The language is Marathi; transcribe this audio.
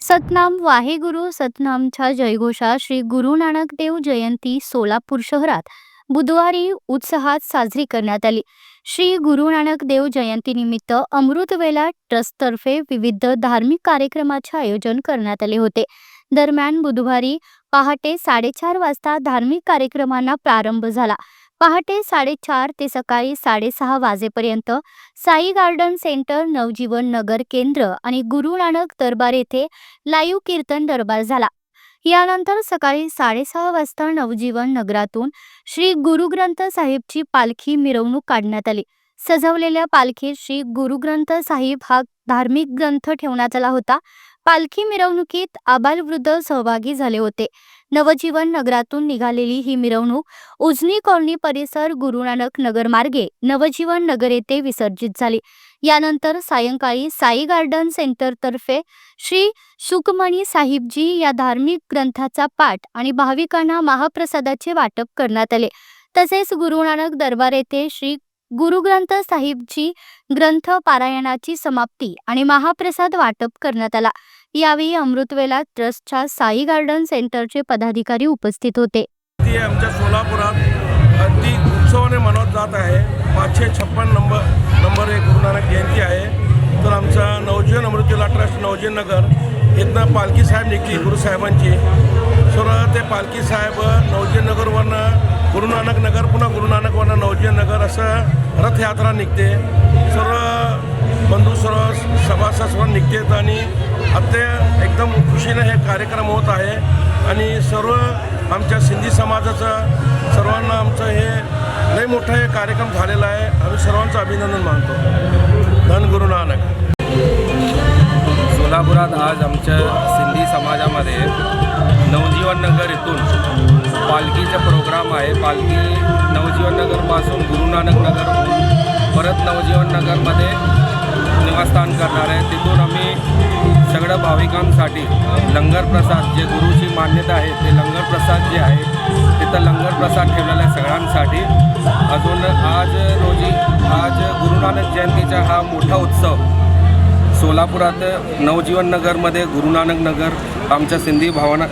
सतनाम वाहेगुरु सतनामच्या जयघोषात श्री गुरु नानक देव जयंती सोलापूर शहरात बुधवारी उत्साहात साजरी करण्यात आली। श्री गुरु नानक देव जयंतीनिमित्त अमृतवेला ट्रस्टतर्फे विविध धार्मिक कार्यक्रमाचे आयोजन करण्यात आले होते। दरम्यान बुधवारी पहाटे 4:30 वाजता धार्मिक कार्यक्रमांना प्रारंभ झाला। पहाटे 4:30 ते सकाळी 6:30 वाजेपर्यंत साई गार्डन सेंटर, नवजीवन नगर केंद्र आणि गुरु नानक दरबार येथे लाईव्ह कीर्तन दरबार झाला। यानंतर सकाळी 6:30 वाजता नवजीवन नगरातून श्री गुरु ग्रंथ साहिबची पालखी मिरवणूक काढण्यात आली। सजवलेल्या पालखीत श्री गुरु ग्रंथ साहिब हा धार्मिक ग्रंथ ठेवण्यात आला होता। पालखी मिरवणुकीत आबालवृद्ध सहभागी झाले होते। नवजीवन नगरातून निघालेली ही मिरवणूक उजनी कॉलनी परिसर, गुरु नानक नगर मार्गे नवजीवन नगर येथे विसर्जित झाली। यानंतर सायंकाळी साई गार्डन सेंटर तर्फे श्री सुखमणी साहिबजी या धार्मिक ग्रंथाचा पाठ आणि भाविकांना महाप्रसादाचे वाटप करण्यात आले। तसेच गुरु नानक दरबार येथे श्री गुरु ग्रंथ साहिबजी ग्रंथ पारायणाची समाप्ती आणि महाप्रसाद वाटप करण्यात आला। यावेळी अमृतवेला ट्रस्टच्या साई गार्डन सेंटरचे पदाधिकारी उपस्थित होते। आमच्या सोलापुरात अगदी उत्सवाने मनवत जात आहे। 556 नंबर एक गुरु नानक जयंती आहे। तर आमचा नवजीवन अमृतवेला ट्रस्ट नवजीवन नगर इथनं पालखी साहेब निघली गुरु साहेबांची। सर्व ते पालखी साहेब नवजीवन नगरवरनं गुरु नानक नगर, पुन्हा गुरु नानकवरनं नवजीवन नगर असं रथयात्रा निघते। सर्व बंधू सर्व सभासद सर्व निघतात आणि आता एकदम खुशीने हे कार्यक्रम होत आहे। आणि सर्व आमच्या सिंधी समाजाचं सर्वांना आमचं हे लय मोठा हे कार्यक्रम झालेला आहे। आम्ही सर्वांचं अभिनंदन मानतो। धन गुरु नानक। सोलापुरात आज आमच्या सिंधी समाजामध्ये नवजीवन नगर येथून पालखीचा प्रोग्राम आहे। पालखी नवजीवन नगरपासून गुरु नानक नगर होऊन परत नवजीवन नगरमध्ये निवासस्थान करणार आहे। तिथून आम्ही सगळ्या भाविकांसाठी लंगर प्रसाद, जे गुरुची मान्यता आहे ते लंगर प्रसाद जे आहे तिथं लंगर प्रसाद ठेवलेला आहे सगळ्यांसाठी। अजून आज गुरु नानक जयंतीचा हा मोठा उत्सव सोलापुरात नवजीवन नगरमध्ये गुरु नानक नगर आमच्या सिंधी भावना